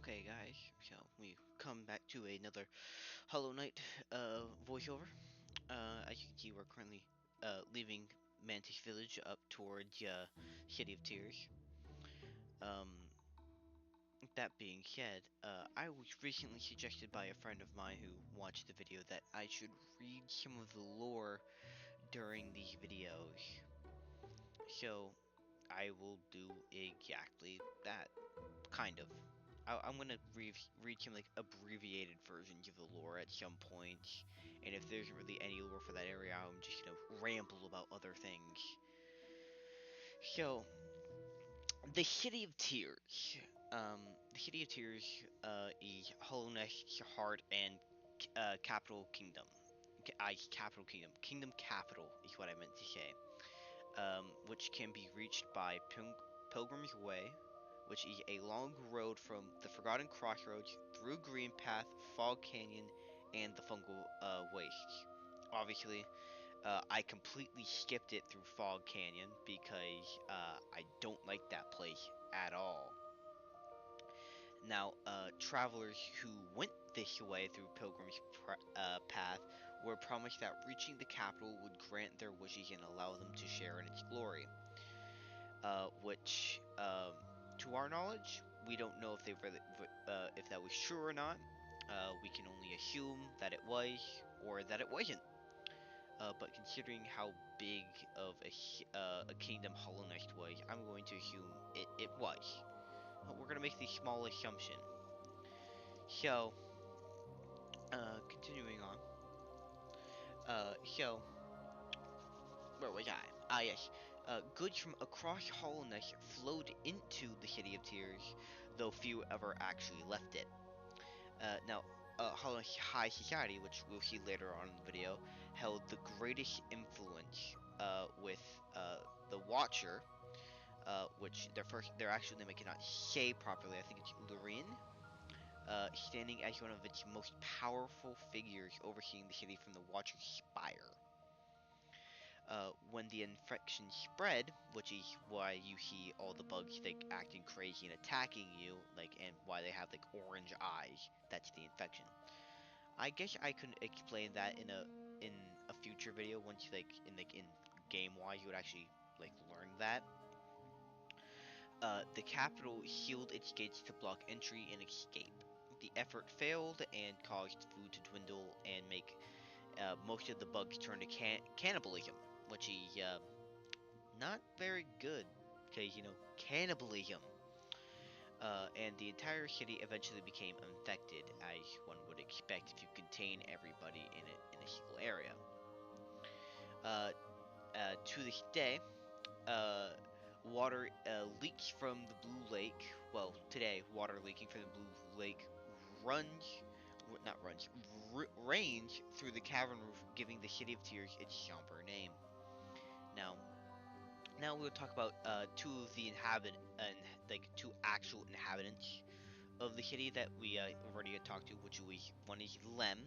Okay, guys, so we come back to another Hollow Knight voiceover. As you can see, we're currently leaving Mantis Village up towards City of Tears. Um, that being said, I was recently suggested by a friend of mine who watched the video that I should read some of the lore during these videos. So, I will do exactly that. Kind of. I'm gonna read some like abbreviated versions of the lore at some point, and if there's really any lore for that area, I'm just gonna ramble about other things. So, the City of Tears. The City of Tears is Hollow Knight's heart and capital kingdom. Capital kingdom. Kingdom capital is what I meant to say. Which can be reached by Pilgrim's Way, which is a long road from the Forgotten Crossroads through Green Path, Fog Canyon, and the Fungal Wastes. Obviously, I completely skipped it through Fog Canyon because I don't like that place at all. Now, travelers who went this way through Pilgrim's Path were promised that reaching the capital would grant their wishes and allow them to share in its glory. Which, to our knowledge, we don't know if they really, if that was true or not. We can only assume that it was, or that it wasn't. But considering how big of a kingdom Hollow Knight was, I'm going to assume it was. We're gonna make the small assumption. So, continuing on. So, where was I? Ah, yes. Goods from across Hollow Knight flowed into the City of Tears, though few ever actually left it. Now, Hollow Knight High Society, which we'll see later on in the video, held the greatest influence with the Watcher, which their actual name I cannot say properly. I think it's Lurien, standing as one of its most powerful figures overseeing the city from the Watcher's Spire. When the infection spread, which is why you see all the bugs like acting crazy and attacking you, like, and why they have like orange eyes. That's the infection. I guess I could explain that in a future video once in game wise you would actually like learn that. The capital sealed its gates to block entry and escape. The effort failed and caused food to dwindle and make most of the bugs turn to cannibalism, which is not very good, because, cannibalism. And the entire city eventually became infected, as one would expect if you contain everybody in a single area. Uh, to this day, uh, water leaks from the Blue Lake. Well, today, water leaking from the Blue Lake runs, not runs, rains through the cavern roof, giving the City of Tears its somber name. Now, we'll talk about two of the like two actual inhabitants of the city that we already had talked to, which was one is Lem,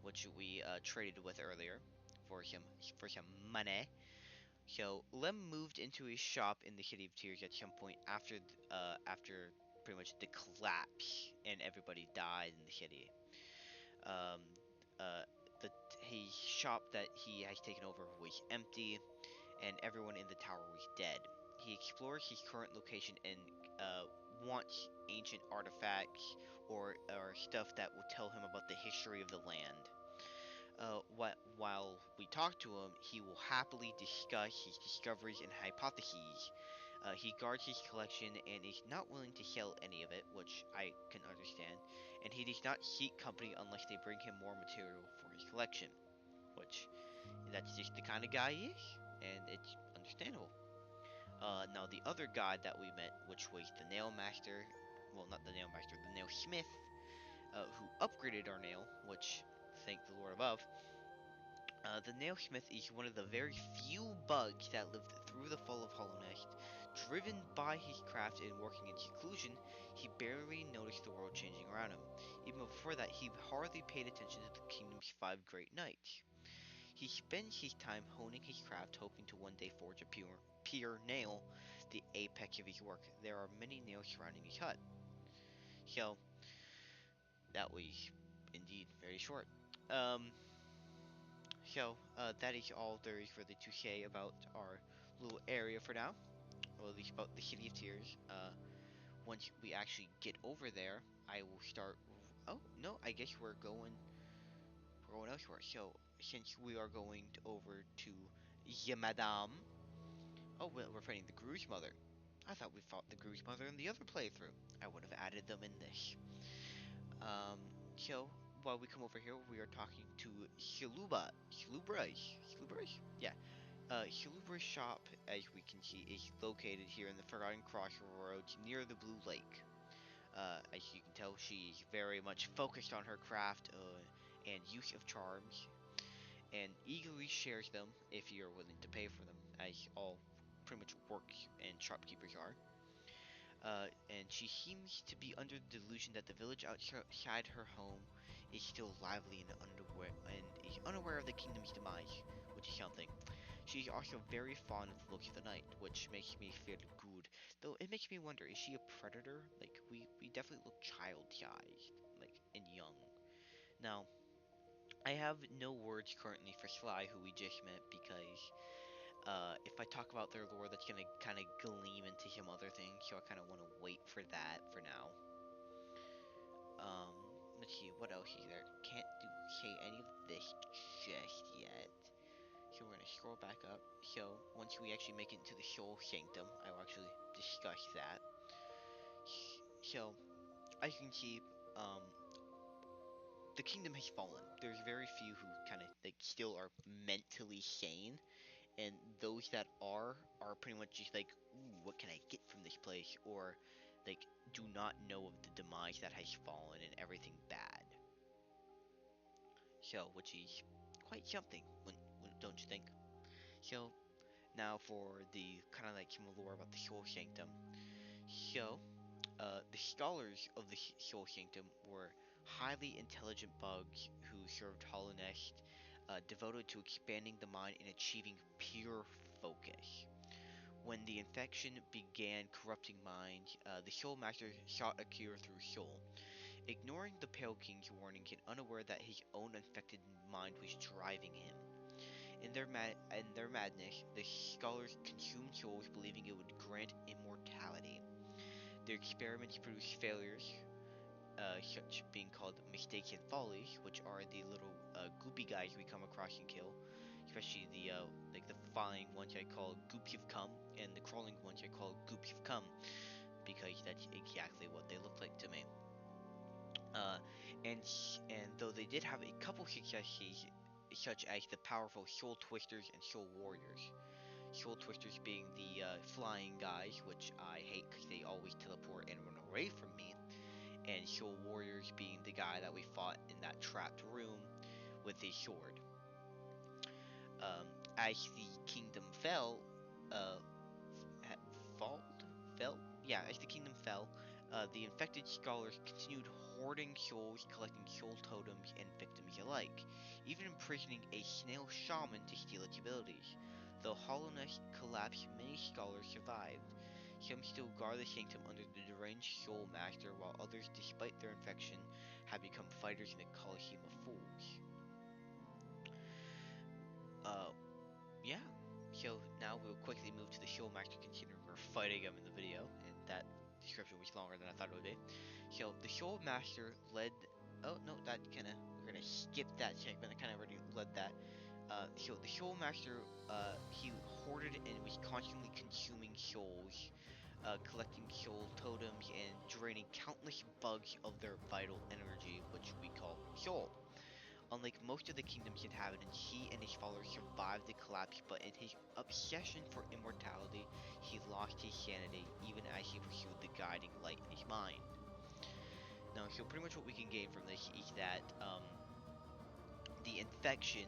which we traded with earlier for some money. So Lem moved into his shop in the City of Tears at some point after pretty much the collapse and everybody died in the city. Um, uh, the his shop that he has taken over was empty, and everyone in the tower was dead. He explores his current location and wants ancient artifacts or stuff that will tell him about the history of the land. While we talk to him, he will happily discuss his discoveries and hypotheses. He guards his collection and is not willing to sell any of it, which I can understand, and he does not seek company unless they bring him more material for his collection, which that's just the kind of guy he is, and it's understandable. Now, the other guy that we met, which was the Nail Master, well, not the Nail Master, the Nail Smith, who upgraded our nail, which, thank the Lord above. The Nailsmith is one of the very few bugs that lived through the fall of Hollow Knight. Driven by his craft and working in seclusion, he barely noticed the world changing around him. Even before that, he hardly paid attention to the kingdom's 5 great knights. He spends his time honing his craft, hoping to one day forge a pure nail, the apex of his work. There are many nails surrounding his hut. So, that was indeed very short. Um, that is all there is really to say about our little area for now, or at least about the City of Tears. Once we actually get over there, I will start. Oh no, I guess we're going elsewhere. So since we are going over to Yamadam, oh well, we're fighting the Gru's mother. I thought we fought the Gru's mother in the other playthrough. I would have added them in this. Um, so while we come over here, we are talking to Hilubra. Yeah. Hilubra's shop, as we can see, is located here in the Forgotten Crossroads near the Blue Lake. As you can tell, she's very much focused on her craft and use of charms, and eagerly shares them if you're willing to pay for them, as all pretty much work and shopkeepers are. And she seems to be under the delusion that the village outside her home is still lively and is unaware of the kingdom's demise, which is something. She's also very fond of the looks of the night, which makes me feel good. Though it makes me wonder, is she a predator? Like we definitely look child-sized, like and young. Now, I have no words currently for Sly, who we just met, because if I talk about their lore, that's gonna kind of gleam into some other things, so I kind of want to wait for that for now. Um, let's see, what else is there? Can't say any of this just yet. So we're gonna scroll back up. So once we actually make it into the Soul Sanctum, I will actually discuss that. So as you can see, um, the kingdom has fallen. There's very few who kind of like still are mentally sane, and those that are pretty much just like, ooh, what can I get from this place, or like do not know of the demise that has fallen and everything bad. So, which is quite something, don't you think? So now for the kind of like some lore about the Soul Sanctum. So, the scholars of the Soul Sanctum were highly intelligent bugs who served Hollownest, devoted to expanding the mind and achieving pure focus. When the infection began corrupting minds, the Soul Master sought a cure through Soul, ignoring the Pale King's warnings and unaware that his own infected mind was driving him. In their madness, the scholars consumed souls, believing it would grant immortality. Their experiments produced failures, such being called mistakes and follies, which are the little goopy guys we come across and kill. Especially the like the flying ones I call goops of cum, and the crawling ones I call goops of cum, because that's exactly what they look like to me. Uh, and though they did have a couple successes, such as the powerful Soul Twisters and Soul Warriors. Soul Twisters being the flying guys, which I hate because they always teleport and run away from me, and Soul Warriors being the guy that we fought in that trapped room with his sword. As the kingdom fell, uh, falled? Fell? Yeah, as the kingdom fell, the infected scholars continued hoarding souls, collecting soul totems and victims alike, even imprisoning a snail shaman to steal its abilities. Though Hollownest collapsed, many scholars survived. Some still guard the sanctum under the deranged soul master, while others, despite their infection, have become fighters in the Colosseum of Fools. Uh, yeah. So now we'll quickly move to the show master, considering we're fighting him in the video, and that description was longer than I thought it would be. So the show master led. Oh no, that kind of we're gonna skip that segment. I kind of already led that. So the show master, he hoarded and was constantly consuming souls, collecting soul totems and draining countless bugs of their vital energy, which we call soul. Unlike most of the kingdom's inhabitants, he and his followers survived the collapse, but in his obsession for immortality, he lost his sanity even as he pursued the guiding light in his mind. Now, so pretty much what we can gain from this is that the infection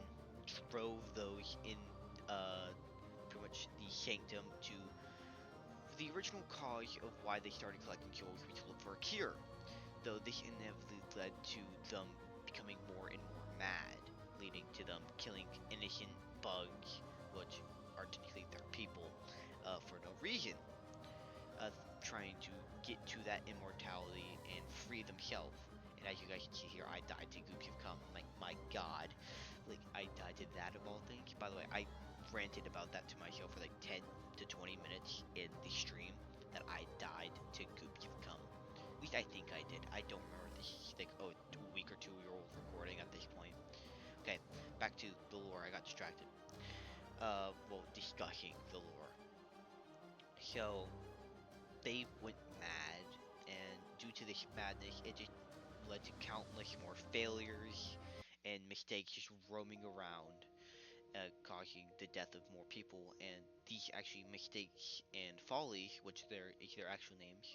drove those in pretty much the sanctum to the original cause of why they started collecting souls, which to look for a cure, though this inevitably led to them becoming more and more mad, leading to them killing innocent bugs, which are technically their people, for no reason, trying to get to that immortality and free themselves. And And as you guys can see here, I died to Goops of Cum. Like, my god. Like, I died to that of all things. By the way, I ranted about that to myself for like 10 to 20 minutes in the stream that I died to Goops of Cum. At least I think I did. I don't remember this, like, a week or 2 year old recording at this point. Okay, back to the lore. I got distracted. Well, discussing the lore. So, they went mad, and due to this madness, it just led to countless more failures and mistakes just roaming around, causing the death of more people. And these actually mistakes and follies, which is their actual names,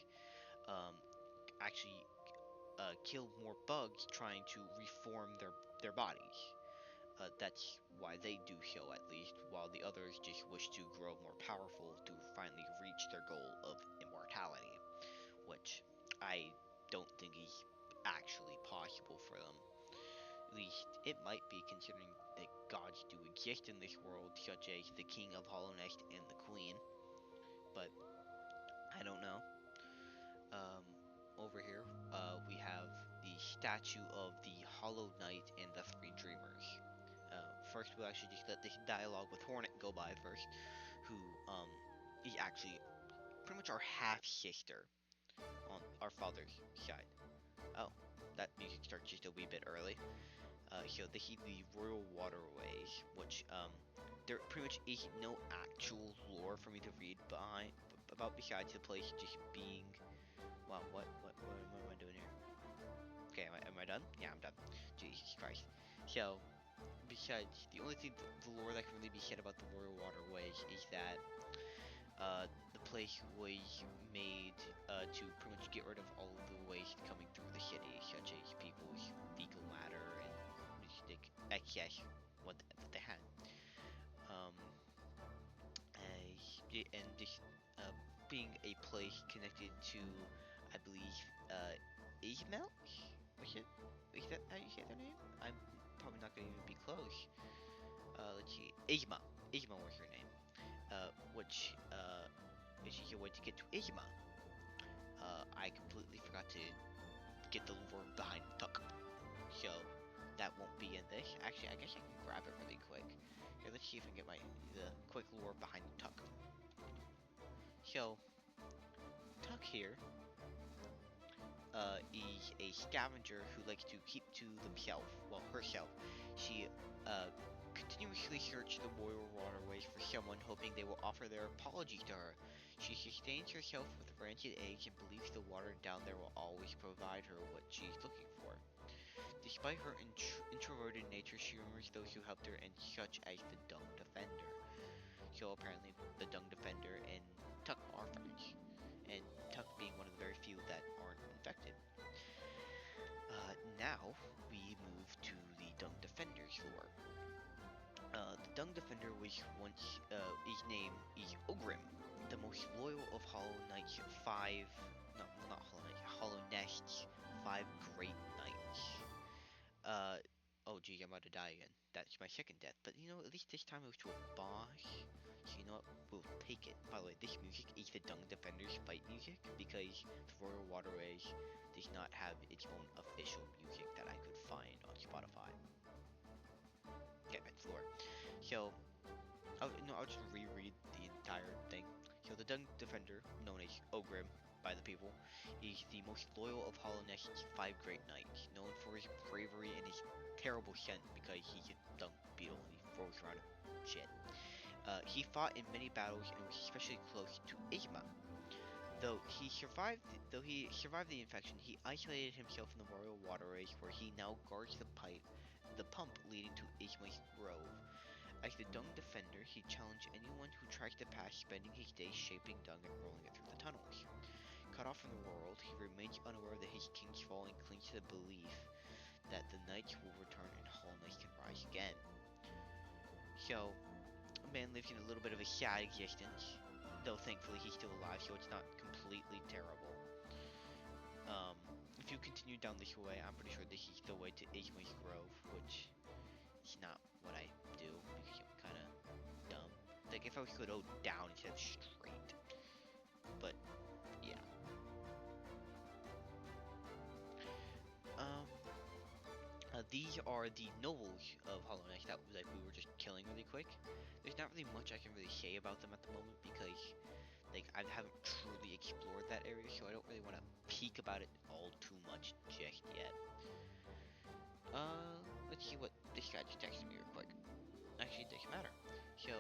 um, actually killed more bugs trying to reform their bodies. That's why they do so, at least, while the others just wish to grow more powerful to finally reach their goal of immortality, which I don't think is actually possible for them. At least it might be, considering that gods do exist in this world, such as the King of Hollow Nest and the Queen, but I don't know. Um, Over here, we have the statue of the Hollow Knight and the Three Dreamers. First, we'll actually just let this dialogue with Hornet go by first, who is actually pretty much our half sister on our father's side. Oh, that music starts just a wee bit early. So this is the Royal Waterways, which there pretty much is no actual lore for me to read behind about besides the place just being. Wow, what am I doing here? Okay, am I done? Yeah, I'm done. Jesus Christ. So, besides, the only thing, the lore that can really be said about the Royal Waterways is that the place was made to pretty much get rid of all of the waste coming through the city, such as people's fecal matter and like excess what they had. Um, and just being a place connected to, I believe, Ismail? Was it? Is that how you say their name? I'm probably not gonna even be close. Let's see. Igma. Igma was her name. Which, is your way to get to Igma. I completely forgot to get the lore behind Tuck. So, that won't be in this. Actually, I guess I can grab it really quick. Here, let's see if I can get the quick lore behind Tuck. So, Tuck here is a scavenger who likes to keep to herself. She continuously searches the royal waterways for someone, hoping they will offer their apologies to her. She sustains herself with rancid eggs and believes the water down there will always provide her what she's looking for. Despite her introverted nature, she remembers those who helped her, and such as the Dung Defender. So apparently, the Dung Defender and Tuck are friends, and Tuck being one of the very few that aren't infected. Now we move to the Dung Defender's lore. The Dung Defender was once his name is Ogrim, the most loyal of Hollow Knight's five, no, not Hollow Knights, Hollow Nest's 5 great knights. Oh geez, I'm about to die again. That's my second death, but you know, at least this time it was to a boss. So you know what, we'll take it. By the way, this music is the Dung Defender's fight music, because the Royal Waterways does not have its own official music that I could find on Spotify. Okay, back to the lore. So, I'll just reread the entire thing. So the Dung Defender, known as Ogrim by the people, is the most loyal of Hollow Nest's 5 great knights, known for his bravery and his terrible scent because he's a dung beetle and he rolls around in shit. He fought in many battles and was especially close to Igma. Though he survived the infection, he isolated himself in the royal waterways, where he now guards the pump leading to Igma's grove. As the Dung Defender, he challenged anyone who tries to pass, spending his days shaping dung and rolling it through the tunnels. Cut off from the world, he remains unaware that his king's fall and clings to the belief that the knights will return and Hollow Knight can rise again. So, a man lives in a little bit of a sad existence, though thankfully he's still alive, so it's not completely terrible. If you continue down this way, I'm pretty sure this is the way to Igma's Grove, which is not what I do, because I'm kind of dumb. Like, if I could go down instead of straight. But, yeah. these are the nobles of Hollow Knight that like we were just killing really quick. There's not really much I can really say about them at the moment because like I haven't truly explored that area, so I don't really want to peek about it all too much just yet. Let's see what this guy just texted me real quick. Actually, it doesn't matter. So,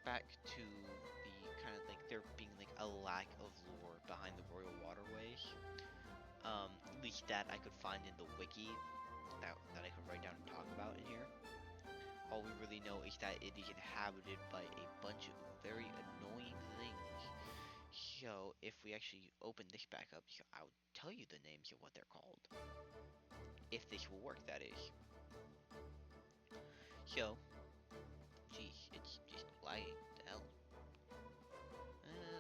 back to the kind of like there being like a lack of lore behind the Royal Waterways. At least that I could find in the wiki that I could write down and talk about in here. All we really know is that it is inhabited by a bunch of very annoying things. So, if we actually open this back up, so I'll tell you the names of what they're called. If this will work, that is. So, geez, it's just lagging. The hell?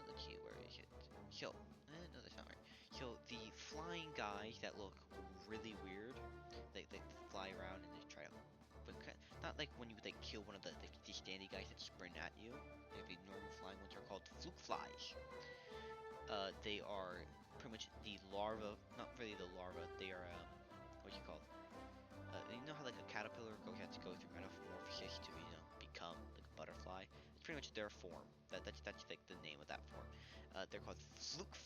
Let's see, where is it? So, no, that's not right. So, the flying guys that look really weird, they fly around and they try to, but not like when you like kill one of the standy guys that sprint at you. Like the normal flying ones are called fluke flies. They are pretty much the larva, not really the larva. They are what do you call it? You know how like a caterpillar has to go through metamorphosis to become like a butterfly. It's pretty much their form. That's like the name of that form. They're called Fluke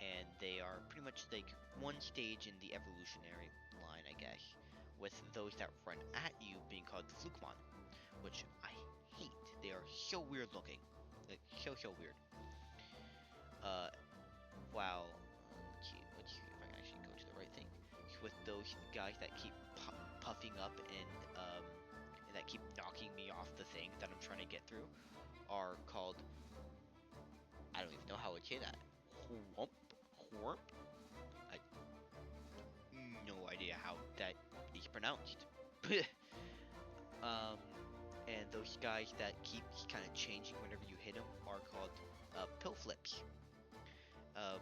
and they are pretty much like one stage in the evolutionary line, I guess. With those that run at you being called Flukemon, which I hate. They are so weird looking, like so weird. Uh, wow. Let's see if I can actually go to the right thing. With those guys that keep puffing up and that keep knocking me off the thing that I'm trying to get through are called, I don't even know how I say that. Whomp, whorp. I no idea how that is pronounced. um, and those guys that keep kind of changing whenever you hit them are called pill flips. Uh,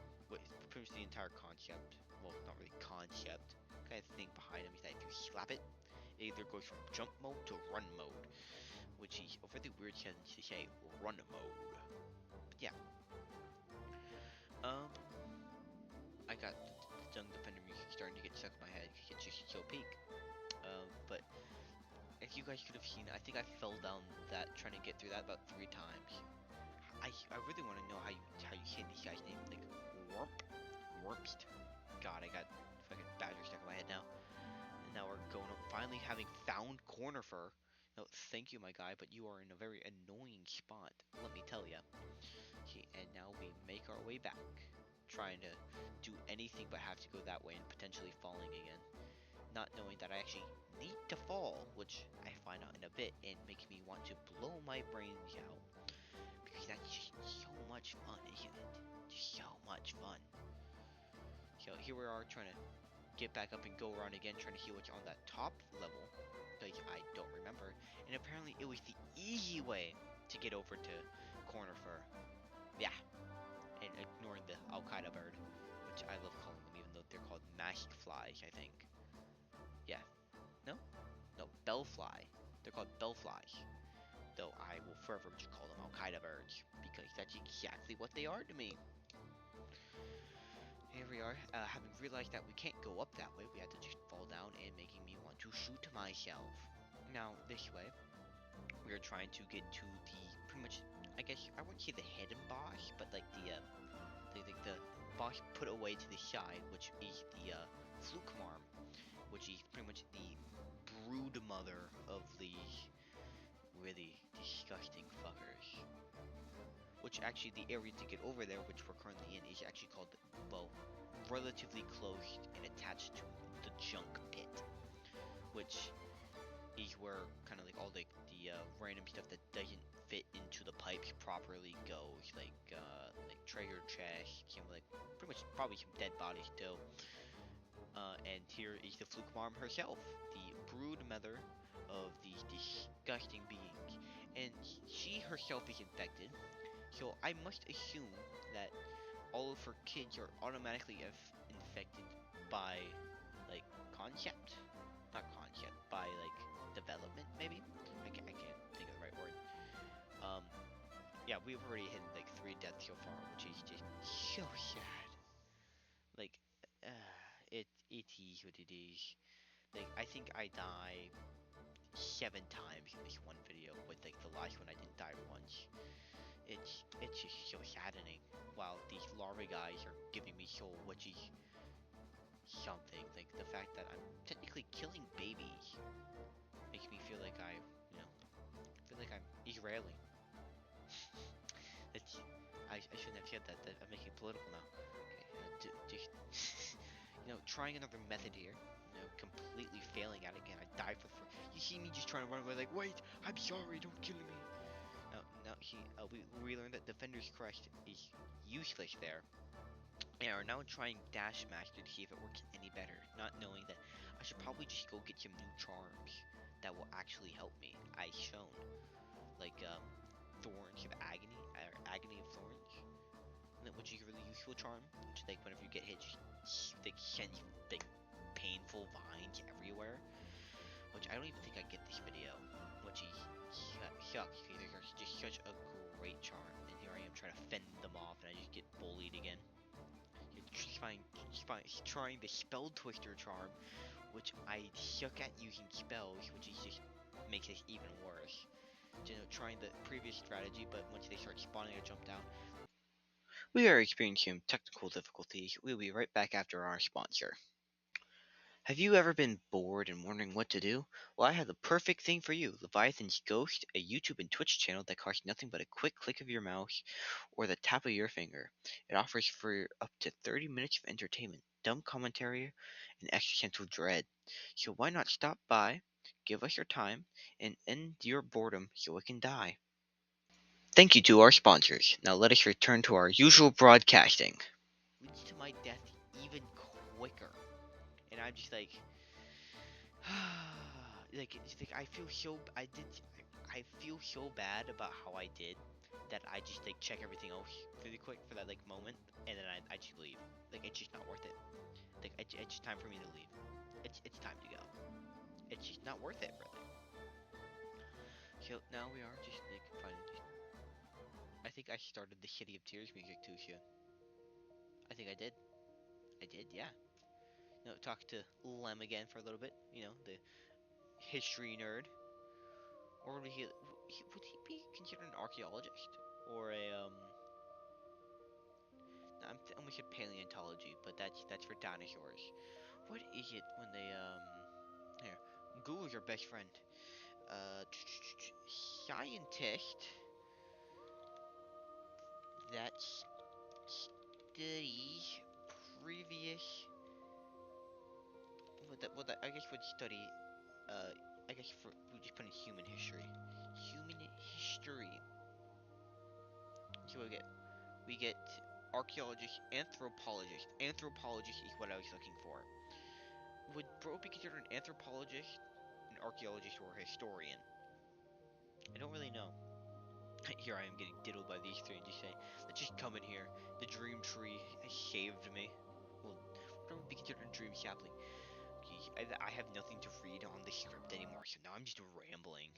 pretty much the entire concept, well, not really concept, kind of thing behind them is that if you slap it, it either goes from jump mode to run mode, which is a really weird sentence to say, run mode. But yeah, um, I got the Dung Defender music starting to get stuck in my head because it's just so peak. But as you guys could have seen, I think I fell down that trying to get through that about 3 times. I really want to know how you say these guys' name, like Warp, Warpst. God, I got fucking badger stuck in my head now. And now we're going up, finally having found Corner Fur. No, thank you, my guy, but you are in a very annoying spot. Let me tell ya. Okay, and now we make our way back, trying to do anything but have to go that way and potentially falling again. Not knowing that I actually need to fall, which I find out in a bit, and makes me want to blow my brains out. Because that's just so much fun, isn't it? Just so much fun. So here we are trying to get back up and go around again, trying to heal what's on that top level. Because I don't remember. And apparently it was the easy way to get over to Corner Fur. Yeah. And ignoring the Al-Qaeda bird, which I love calling them, even though they're called mask flies, I think. Yeah. No? No, bellfly. They're called bellflies. Though I will forever just call them Al-Qaeda birds, because that's exactly what they are to me. Here we are, having realized that we can't go up that way, we had to just fall down and making me want to shoot myself. Now, this way, we are trying to get to the, pretty much, I guess, I wouldn't say the hidden boss, but like the boss put away to the side, which is the, Fluke Marm, which is pretty much the brood mother of these really disgusting fuckers. Which actually the area to get over there, which we're currently in, is actually called, well, relatively closed and attached to the junk pit, which is where kind of like all the random stuff that doesn't fit into the pipes properly goes, like treasure chests, some like pretty much probably some dead bodies too. And here is the Fluke Mom herself, the brood mother of these disgusting beings, and she herself is infected. So I must assume that all of her kids are automatically infected by, like, concept? Not concept, by, like, development, maybe? I can't think of the right word. Um, yeah, we've already hit, like, 3 deaths so far, which is just so sad. Like, uh, it is what it is. Like I think I die 7 times in this one video, with like the last one I didn't die once. It's just so saddening. While these larvae guys are giving me soul, which is something. Like the fact that I'm technically killing babies makes me feel like feel like I'm Israeli. It's I shouldn't have said that. I'm making it political now. Okay, just trying another method here. Completely failing at it again. I died for the first. You see me just trying to run away, like, wait, I'm sorry, don't kill me. Now we learned that Defender's Crest is useless there, and are now trying Dash Master to see if it works any better, not knowing that I should probably just go get some new charms that will actually help me. I shown like Thorns of Agony, or Agony of Thorns, which is a really useful charm. Which like whenever you get hit, just like sends like painful vines everywhere. Which I don't even think I get this video, which is sucks because they're just such a great charm. And here I am trying to fend them off, and I just get bullied again. Trying the Spell Twister charm, which I suck at using spells, which is just makes it even worse. Trying the previous strategy, but once they start spawning, I jumped out. We are experiencing technical difficulties. We'll be right back after our sponsor. Have you ever been bored and wondering what to do? Well, I have the perfect thing for you. Leviathan's Ghost, a YouTube and Twitch channel that costs nothing but a quick click of your mouse or the tap of your finger. It offers for up to 30 minutes of entertainment, dumb commentary, and existential dread. So why not stop by, give us your time, and end your boredom so it can die? Thank you to our sponsors. Now let us return to our usual broadcasting. Leads to my death even quicker. And I'm just like, like I feel so bad about how I did that I just like check everything else really quick for that like moment, and then I just leave. Like it's just not worth it. Like it's just time for me to leave. It's time to go. It's just not worth it really. So now we are just like finding. I think I started the City of Tears music too soon. I think I did. I did, yeah. Talk to Lem again for a little bit. The history nerd. Or would he be considered an archaeologist? Or a, I almost said paleontology, but that's for dinosaurs. What is it when they, here, Google's your best friend. Uh, Scientist that studies previous, I guess would study, I guess we just put in human history. Human history. So we get archaeologist, anthropologist. Anthropologist is what I was looking for. Would Bro be considered an anthropologist, an archaeologist, or a historian? I don't really know. Here I am getting diddled by these three and just say, let's just come in here. The dream tree has saved me. Well, what would be considered a dream sapling? I have nothing to read on the script anymore, so now I'm just rambling.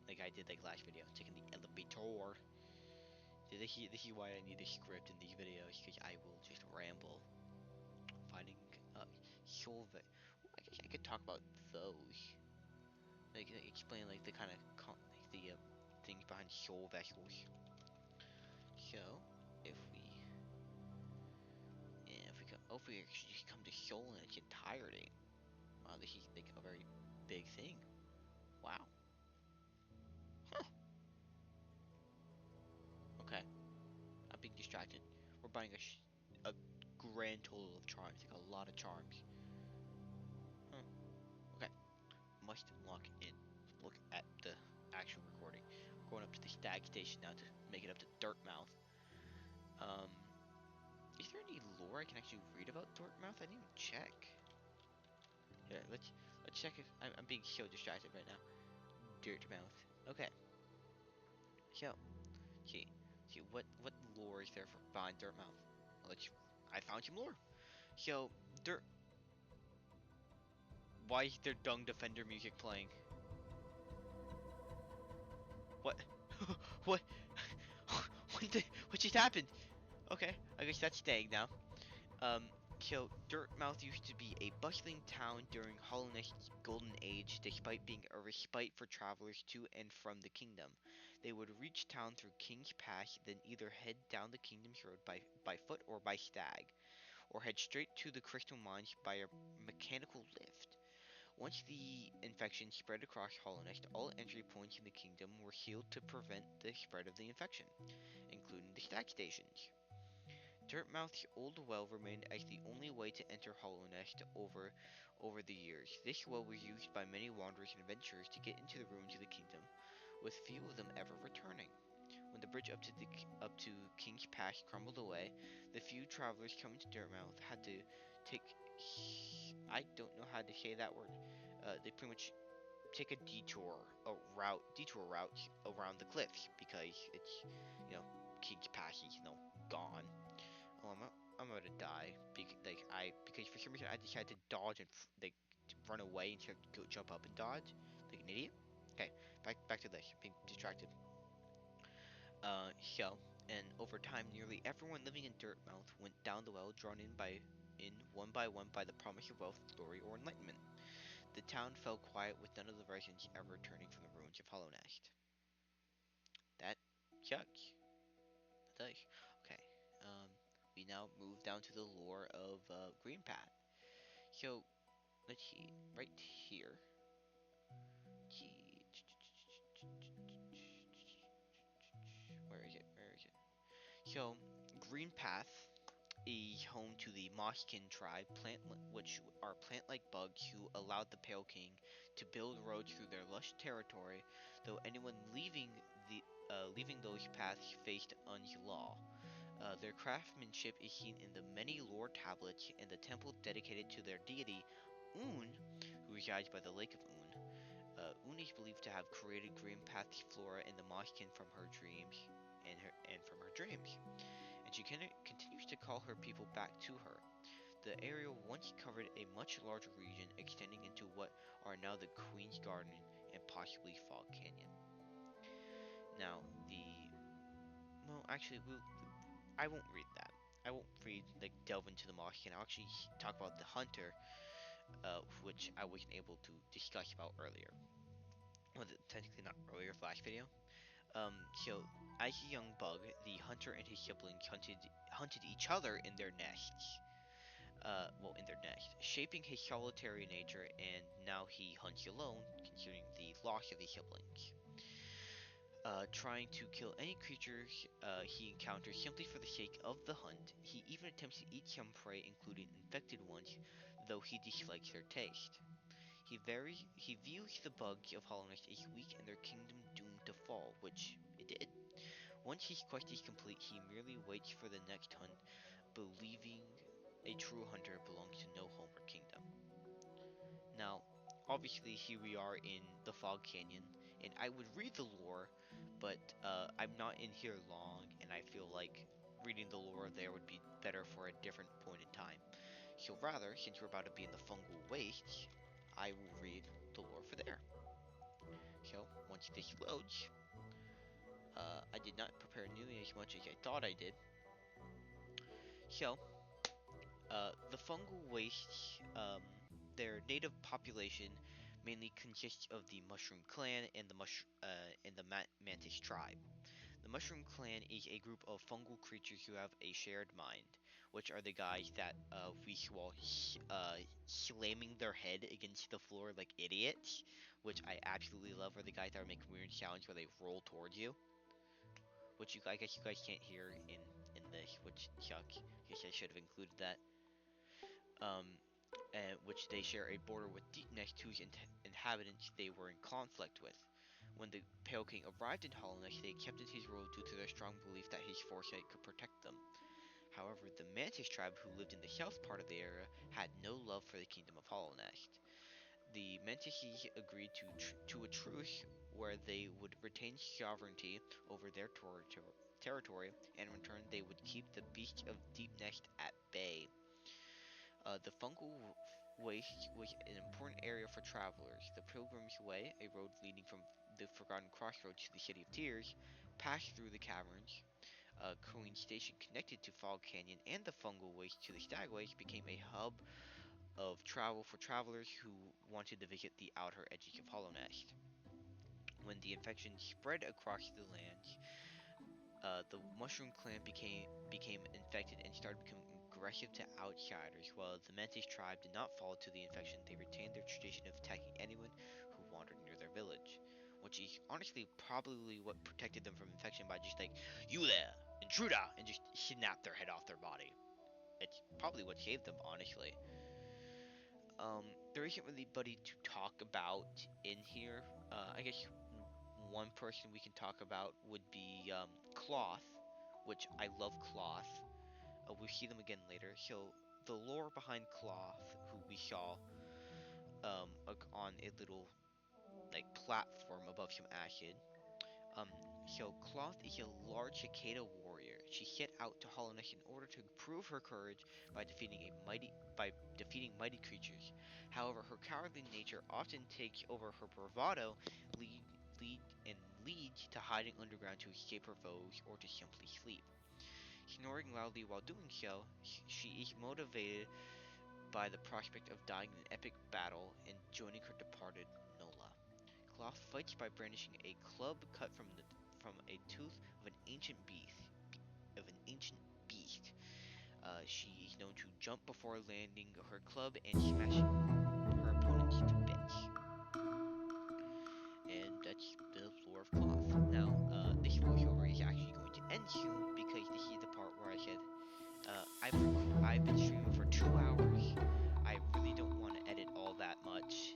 Like I did like last video, taking the elevator. This is why I need a script in these videos, because I will just ramble. Finding soul I guess I could talk about those. Like explain like the kind of like the things behind soul vessels. So if we go over here, just come to soul in its entirety. Wow, this is like a very big thing. Wow. Huh. Okay. I'm being distracted. We're buying a grand total of charms, like a lot of charms. Huh. Okay. Must lock in. Look at the actual recording. Going up to the stag station now to make it up to Dirtmouth. Um, is there any lore I can actually read about Dirtmouth? I didn't even check. Yeah, let's check if I'm being so distracted right now. Dirtmouth. Okay. So, see, what lore is there for behind Dirtmouth? Let's. I found some lore. So, Dirt. Why is there Dung Defender music playing? What? what? what just happened? Okay, I guess that's staying now. Um, So, Dirtmouth used to be a bustling town during Hollow Knight's golden age, despite being a respite for travelers to and from the kingdom. They would reach town through King's Pass, then either head down the kingdom's road by foot or by stag, or head straight to the crystal mines by a mechanical lift. Once the infection spread across Hollow Knight, all entry points in the kingdom were sealed to prevent the spread of the infection, including the stag stations. Dirtmouth's old well remained as the only way to enter Hollow Nest over the years. This well was used by many wanderers and adventurers to get into the ruins of the kingdom, with few of them ever returning. When the bridge up to King's Pass crumbled away, the few travelers coming to Dirtmouth had to take I don't know how to say that word. They pretty much take a detour route around the cliffs because it's King's Pass is gone. Oh, I'm about to die because for some reason I decided to dodge and run away instead of go jump up and dodge like an idiot. Okay, back to this. Being distracted. So and over time, nearly everyone living in Dirtmouth went down the well, drawn in one by the promise of wealth, glory, or enlightenment. The town fell quiet, with none of the residents ever returning from the ruins of Hollow Nest. That sucks. That does. Okay. Um, we now move down to the lore of Green Path. So let's see, right here. Where is it? Where is it? So, Green Path is home to the Mosskin tribe, which are plant-like bugs who allowed the Pale King to build roads through their lush territory, though anyone leaving those paths faced Un's law. Their craftsmanship is seen in the many lore tablets and the temple dedicated to their deity, Un, who resides by the Lake of Un. Un is believed to have created Green Path's flora in the Mosskin from her dreams, and from her dreams, and she continues to call her people back to her. The area once covered a much larger region, extending into what are now the Queen's Garden and possibly Fog Canyon. Now, actually, I won't read that. I won't delve into the Mosskin. I'll actually talk about the Hunter, which I wasn't able to discuss about earlier. Well, technically not earlier, last video. So as a young bug, the hunter and his siblings hunted each other in their nests. In their nest, shaping his solitary nature, and now he hunts alone, considering the loss of his siblings. Trying to kill any creatures he encounters simply for the sake of the hunt. He even attempts to eat some prey, including infected ones, though he dislikes their taste. He views the bugs of Hollowness as weak and their kingdom doomed to fall, which it did. Once his quest is complete, he merely waits for the next hunt, believing a true hunter belongs to no home or kingdom. Now, obviously, here we are in the Fog Canyon, and I would read the lore, but I'm not in here long, and I feel like reading the lore there would be better for a different point in time. So rather, since we're about to be in the fungal wastes, I will read the lore for there. So, once this loads, I did not prepare nearly as much as I thought I did. So, the fungal wastes, their native population mainly consists of the Mushroom Clan and the Mantis tribe. The Mushroom Clan is a group of fungal creatures who have a shared mind, which are the guys that we saw slamming their head against the floor like idiots, which I absolutely love. Are the guys that are making weird sounds where they roll towards you, which I guess you guys can't hear in this, which sucks. I guess I should have included that. Um, which they share a border with Deep Nest, whose inhabitants they were in conflict with. When the Pale King arrived in Hollow Nest, they accepted his rule due to their strong belief that his foresight could protect them. However, the Mantis tribe, who lived in the south part of the area, had no love for the kingdom of Hollow Nest. The Mantises agreed to a truce where they would retain sovereignty over their territory, and in return they would keep the beasts of Deep Nest at bay. The fungal waste was an important area for travelers. The Pilgrim's Way, a road leading from the Forgotten Crossroads to the City of Tears, passed through the caverns. A coaling station connected to Fog Canyon and the fungal waste to the Stagways became a hub of travel for travelers who wanted to visit the outer edges of Hollow Nest. When the infection spread across the lands, the mushroom clan became infected and started becoming aggressive to outsiders. While the Mantis tribe did not fall to the infection, they retained their tradition of attacking anyone who wandered near their village, which is honestly probably what protected them from infection by just like, you there, intruder, and just snap their head off their body. It's probably what saved them, honestly. There isn't really anybody to talk about in here. I guess one person we can talk about would be Cloth, which I love Cloth. We'll see them again later. So the lore behind Cloth, who we saw on a little like platform above some acid. Um, so Cloth is a large cicada warrior. She set out to Hollow Nest in order to prove her courage by defeating mighty creatures. However, her cowardly nature often takes over her bravado, lead lead leads to hiding underground to escape her foes or to simply sleep. Snoring loudly while doing so, she is motivated by the prospect of dying in an epic battle and joining her departed Nola. Cloth fights by brandishing a club cut from a tooth of an ancient beast. She is known to jump before landing her club and smash her opponents to bits. And that's the lore of Cloth. Now, this voiceover is actually going to end soon because this is the part where I said I've been streaming for 2 hours. I really don't want to edit all that much.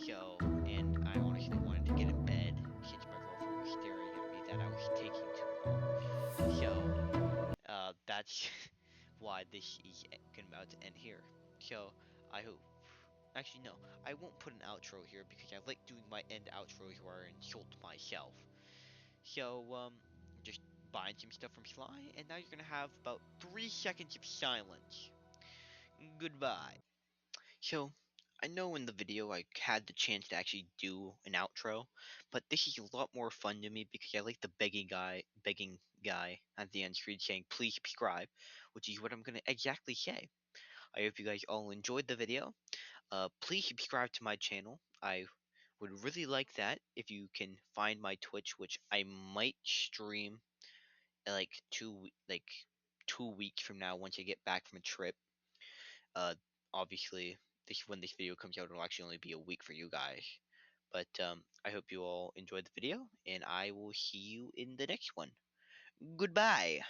So, and I honestly wanted to get in bed since my girlfriend was staring at me that I was taking too long. So, that's why this is about to end here. So, I hope. Actually, no, I won't put an outro here because I like doing my end outros where I insult myself. So, just buying some stuff from Sly, and now you're gonna have about 3 seconds of silence. Goodbye. So, I know in the video I had the chance to actually do an outro, but this is a lot more fun to me because I like the begging guy at the end screen saying please subscribe, which is what I'm gonna exactly say. I hope you guys all enjoyed the video. Please subscribe to my channel. I would really like that if you can find my Twitch, which I might stream like 2 weeks from now once I get back from a trip. Uh, Obviously, when this video comes out, it'll actually only be a week for you guys. But I hope you all enjoyed the video, and I will see you in the next one. Goodbye.